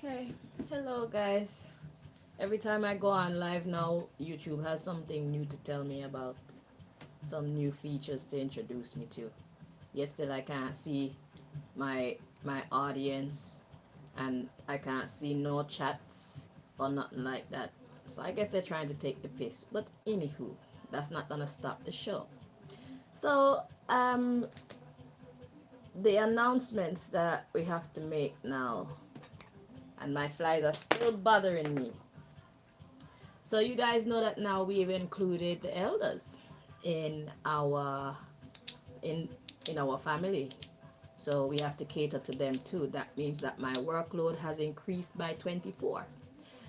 Okay, hello guys. Every time I go on live now, YouTube has something new to tell me about, some new features to introduce me to. Yesterday I can't see my audience, and I can't see no chats or nothing like that. So I guess they're trying to take the piss. But anywho, that's not gonna stop the show. So the announcements that we have to make now, and my flies are still bothering me. So you guys know that now we've included the elders in our in in our family. So we have to cater to them too. That means that my workload has increased by 24.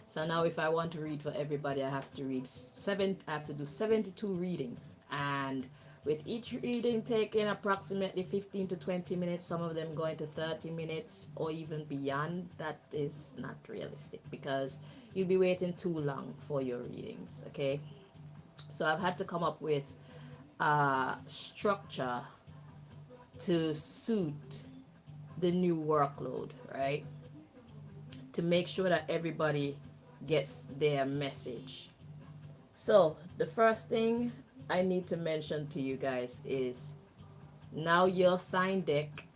So now if I want to read for everybody, I have to do 72 readings, and with each reading taking approximately 15 to 20 minutes, some of them going to 30 minutes or even beyond. That is not realistic because you'll be waiting too long for your readings, okay? So I've had to come up with a structure to suit the new workload, right? To make sure that everybody gets their message. So, the first thing I need to mention to you guys is now your sign deck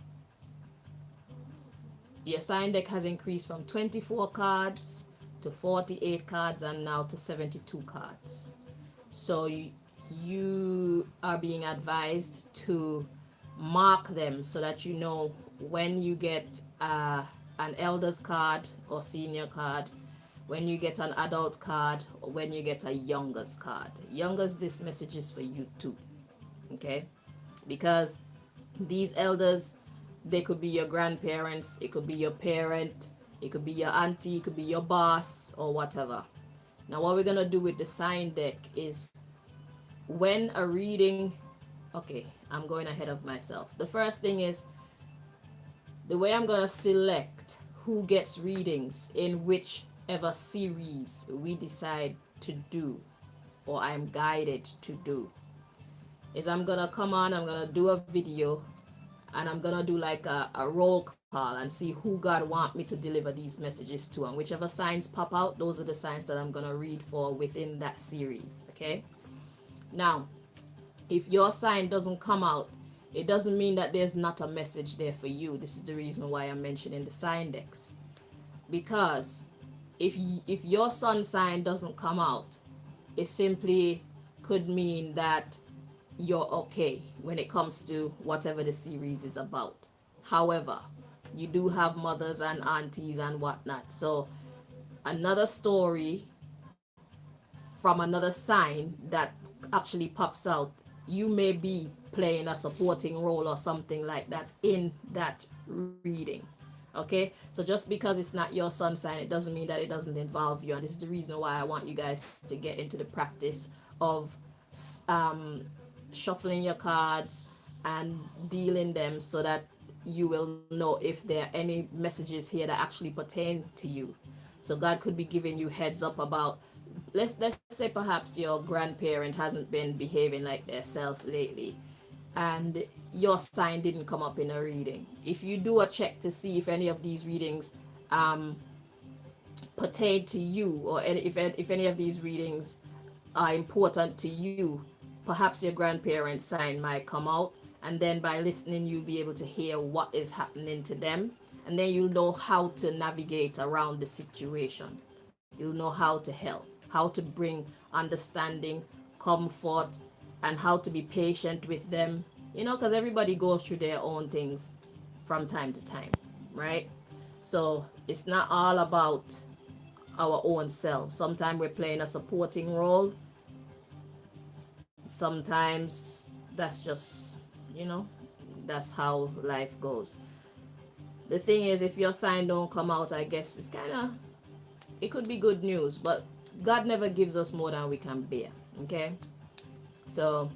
has increased from 24 cards to 48 cards and now to 72 cards. So you are being advised to mark them so that you know when you get an elders card or senior card, when you get an adult card, or when you get a youngers card. Youngers, this message is for you too, okay? Because these elders, they could be your grandparents, it could be your parent, it could be your auntie, it could be your boss, or whatever. Now, what we're gonna do with the sign deck is when a reading, okay, I'm going ahead of myself. The first thing is the way I'm gonna select who gets readings in whichever series we decide to do or I'm guided to do is I'm gonna come on, I'm gonna do a video, and I'm gonna do like a roll call and see who God want me to deliver these messages to, and whichever signs pop out, those are the signs that I'm gonna read for within that series, okay? Now, if your sign doesn't come out, it doesn't mean that there's not a message there for you. This is the reason why I'm mentioning the sign decks. Because if your sun sign doesn't come out, it simply could mean that you're okay when it comes to whatever the series is about. However, you do have mothers and aunties and whatnot. So another story from another sign that actually pops out, you may be playing a supporting role or something like that in that reading. Okay, so just because it's not your sun sign, it doesn't mean that it doesn't involve you. And this is the reason why I want you guys to get into the practice of um, shuffling your cards and dealing them so that you will know if there are any messages here that actually pertain to you. So God could be giving you heads up about, let's say perhaps your grandparent hasn't been behaving like themselves lately, and your sign didn't come up in a reading. If you do a check to see if any of these readings pertain to you, or if any of these readings are important to you, perhaps your grandparent's sign might come out, and then by listening you'll be able to hear what is happening to them, and then you'll know how to navigate around the situation. You'll know how to help, how to bring understanding, comfort, and how to be patient with them, because everybody goes through their own things from time to time, right? So it's not all about our own selves. Sometimes we're playing a supporting role. Sometimes that's just, you know, that's how life goes. The thing is, if your sign don't come out, I guess it's kind of, it could be good news, but God never gives us more than we can bear, okay? So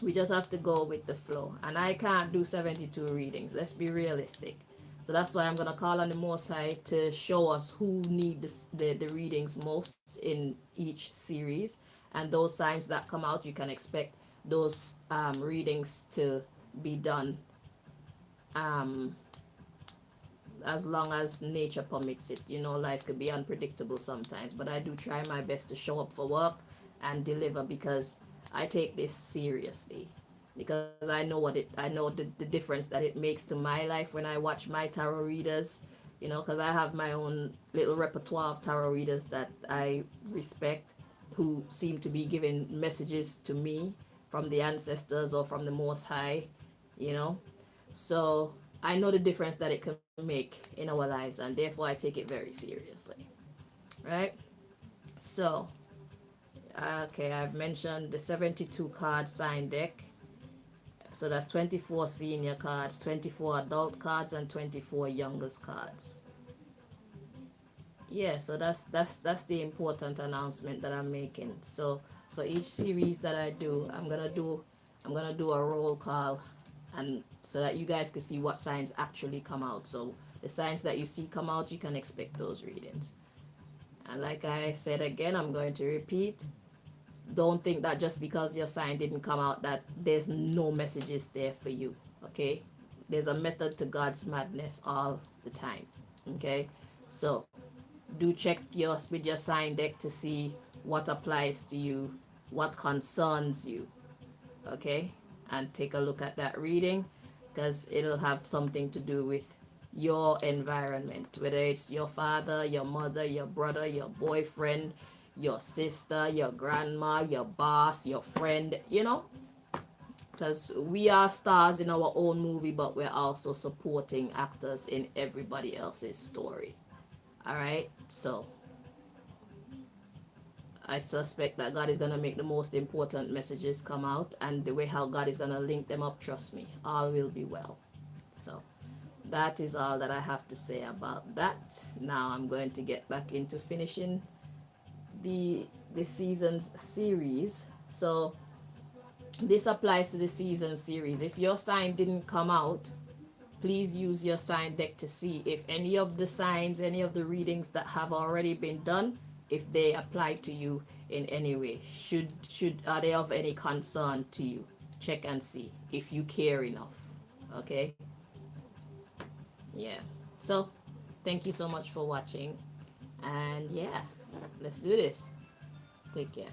we just have to go with the flow. And I can't do 72 readings. Let's be realistic. So that's why I'm going to call on the Most High to show us who need the readings most in each series. And those signs that come out, you can expect those readings to be done as long as nature permits it. You know, life could be unpredictable sometimes, but I do try my best to show up for work and deliver because I take this seriously. Because I know the difference that it makes to my life when I watch my tarot readers, you know, because I have my own little repertoire of tarot readers that I respect, who seem to be giving messages to me from the ancestors or from the Most High, you know. So I know the difference that it can make in our lives, and therefore I take it very seriously, right? So, okay, I've mentioned the 72 card sign deck. So that's 24 senior cards, 24 adult cards, and 24 youngest cards. Yeah, so that's the important announcement that I'm making. So for each series that I do, I'm gonna do a roll call, and so that you guys can see what signs actually come out. So the signs that you see come out, you can expect those readings. And like I said again, I'm going to repeat. Don't think that just because your sign didn't come out that there's no messages there for you. Okay? There's a method to God's madness all the time. Okay? So do check with your sign deck to see what applies to you, what concerns you, okay? And take a look at that reading, because it'll have something to do with your environment, whether it's your father, your mother, your brother, your boyfriend, your sister, your grandma, your boss, your friend, you know? Because we are stars in our own movie, but we're also supporting actors in everybody else's story. All right? So I suspect that God is going to make the most important messages come out, and the way how God is going to link them up, trust me, all will be well. So that is all that I have to say about that. Now I'm going to get back into finishing the season's series. So this applies to the season series. If your sign didn't come out, please use your sign deck to see if any of the signs, any of the readings that have already been done, if they apply to you in any way. Should are they of any concern to you? Check and see if you care enough. Okay? Yeah. So, thank you so much for watching. And yeah, let's do this. Take care.